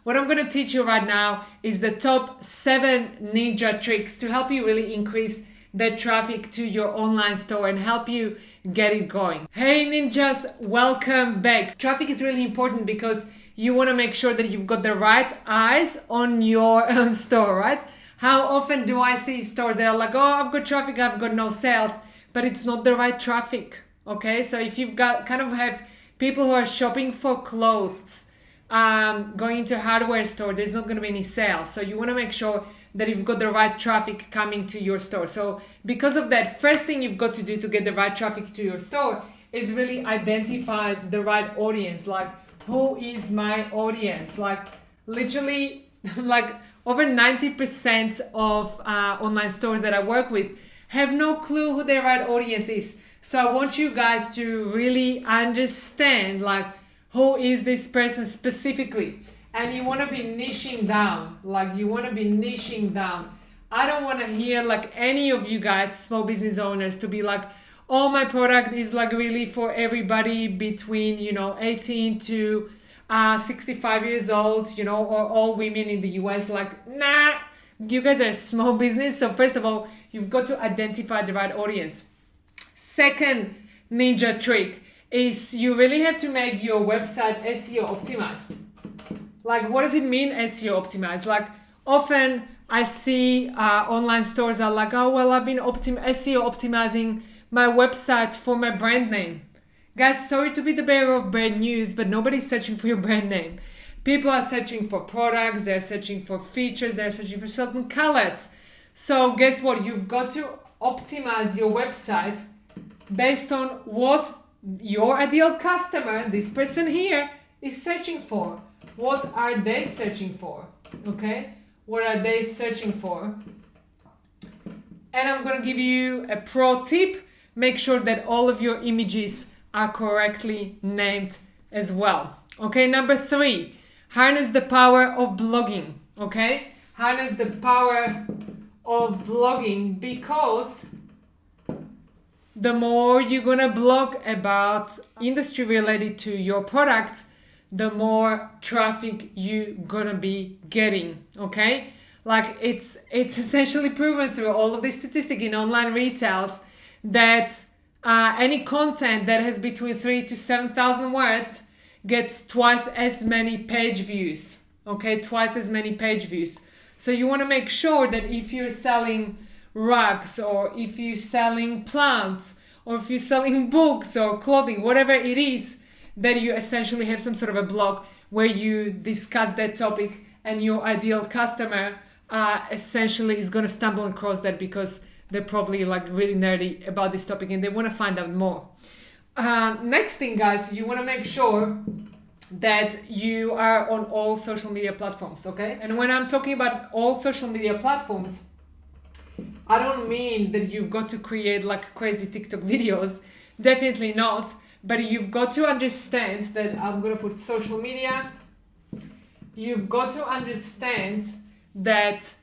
What I'm going to teach you right now is the top 7 ninja tricks to help you really increase the traffic to your online store and help you get it going. Hey ninjas, welcome back. Traffic is really important because you want to make sure that you've got the right eyes on your own store, right? How often do I see stores that are like, oh, I've got traffic, I've got no sales, but it's not the right traffic, okay? So if you've got have people who are shopping for clothes, going into a hardware store, there's not going to be any sales. So you want to make sure that you've got the right traffic coming to your store. So because of that, first thing you've got to do to get the right traffic to your store is really identify the right audience. Like, who is my audience? Like, literally, like over 90% of online stores that I work with have no clue who their right audience is. So I want you guys to really understand, like, who is this person specifically? And you want to be niching down. Like, you want to be niching down. I don't want to hear like any of you guys, small business owners, to be like, oh, my product is like really for everybody between, 18 to 65 years old, or all women in the US. Like, nah, you guys are a small business. So first of all, you've got to identify the right audience. Second ninja trick is you really have to make your website SEO optimized. Like, what does it mean SEO optimized? Like, often I see online stores are like, oh, well, I've been SEO optimizing my website for my brand name. Guys, sorry to be the bearer of bad news, but nobody's searching for your brand name. People are searching for products, they're searching for features, they're searching for certain colors. So guess what? You've got to optimize your website based on what your ideal customer, this person here, is searching for. What are they searching for? Okay? What are they searching for? And I'm going to give you a pro tip. Make sure that all of your images are correctly named as well. Okay, number 3, harness the power of blogging. Okay? Harness the power of blogging, because the more you're gonna blog about industry related to your product, the more traffic you're gonna be getting, okay? Like, it's essentially proven through all of the statistics in online retails that any content that has between 3,000 to 7,000 words gets twice as many page views, okay? Twice as many page views. So you wanna make sure that if you're selling rugs, or if you're selling plants, or if you're selling books or clothing, whatever it is, that you essentially have some sort of a blog where you discuss that topic, and your ideal customer essentially is going to stumble across that because they're probably like really nerdy about this topic and they want to find out more. Next thing, guys, you want to make sure that you are on all social media platforms, okay? And when I'm talking about all social media platforms, I don't mean that you've got to create like crazy TikTok videos. Definitely not. But you've got to understand that I'm going to put social media. You've got to understand that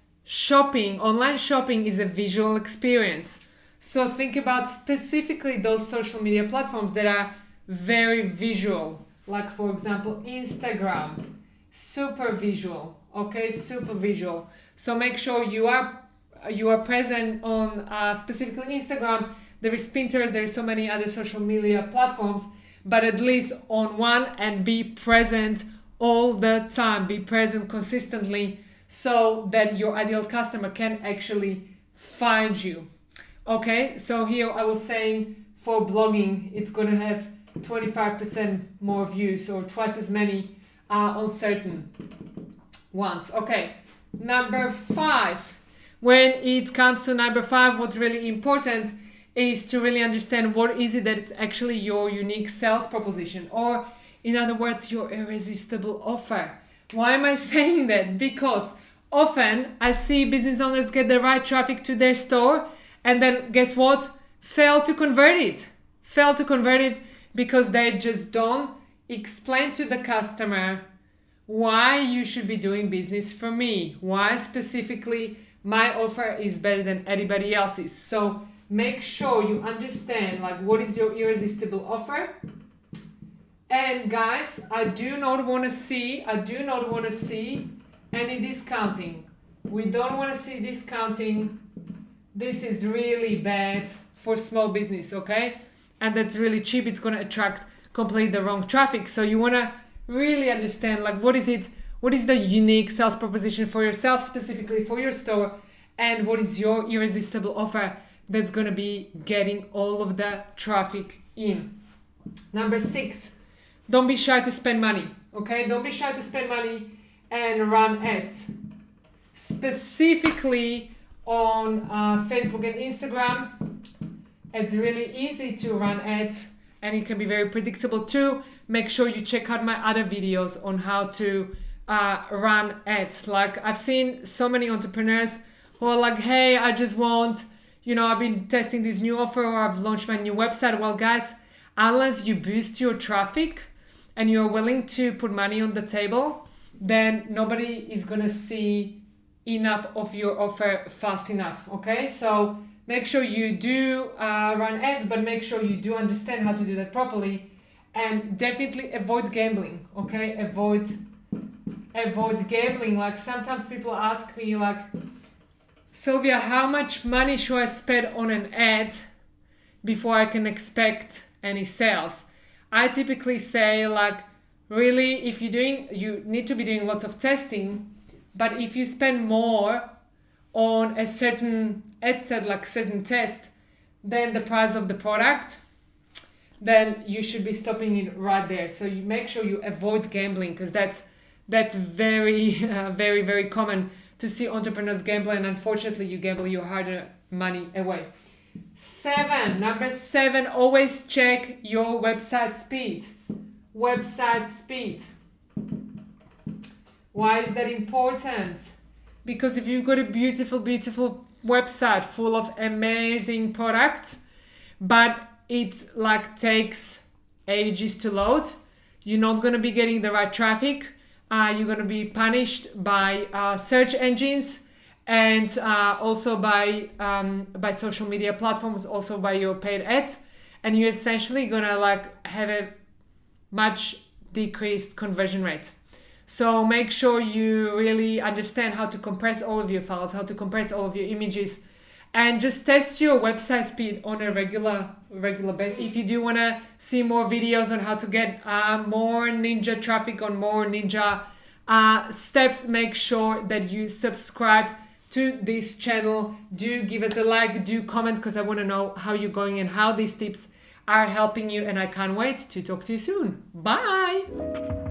online shopping is a visual experience. So think about specifically those social media platforms that are very visual. Like, for example, Instagram, super visual, okay? Super visual. So make sure you are present on specifically Instagram. There is Pinterest, there is so many other social media platforms, but at least on one, and be present all the time, be present consistently so that your ideal customer can actually find you. Okay, so here I was saying for blogging, it's going to have 25% more views, or twice as many on certain ones. Okay, number 5. When it comes to number 5, what's really important is to really understand what is it that it's actually your unique sales proposition, or in other words, your irresistible offer. Why am I saying that? Because often I see business owners get the right traffic to their store and then guess what? Fail to convert it because they just don't explain to the customer why you should be doing business from me, why specifically my offer is better than anybody else's. So make sure you understand, like, what is your irresistible offer, And guys, I do not want to see any discounting. We don't want to see discounting. This is really bad for small business, okay? And that's really cheap. It's going to attract completely the wrong traffic. So you want to really understand, like, what is the unique sales proposition for yourself, specifically for your store, and what is your irresistible offer that's going to be getting all of the traffic in. Number 6, don't be shy to spend money, okay? Don't be shy to spend money and run ads. Specifically on Facebook and Instagram, it's really easy to run ads and it can be very predictable too. Make sure you check out my other videos on how to run ads. Like, I've seen so many entrepreneurs who are like, hey, I just want, I've been testing this new offer or I've launched my new website. Well, guys, unless you boost your traffic and you're willing to put money on the table, then nobody is going to see enough of your offer fast enough, okay? So make sure you do run ads, but make sure you do understand how to do that properly, and definitely avoid gambling, okay? Avoid gambling. Like, sometimes people ask me, like, Silvia, how much money should I spend on an ad before I can expect any sales? I typically say, like, really, if you need to be doing lots of testing, but if you spend more on a certain ad set, like certain test, than the price of the product, then you should be stopping it right there. So you make sure you avoid gambling, because that's very, very, very common to see entrepreneurs gamble, and unfortunately you gamble your hard money away. Number 7, always check your website speed. Why is that important? Because if you've got a beautiful, beautiful website full of amazing products, but it like takes ages to load, you're not going to be getting the right traffic. You're going to be punished by search engines, and also by social media platforms, also by your paid ads, and you're essentially going to like have a much decreased conversion rate. So make sure you really understand how to compress all of your files, how to compress all of your images, and just test your website speed on a regular basis. If you do want to see more videos on how to get more Ninja traffic on more Ninja steps, make sure that you subscribe to this channel. Do give us a like, do comment, because I want to know how you're going and how these tips are helping you, and I can't wait to talk to you soon. Bye.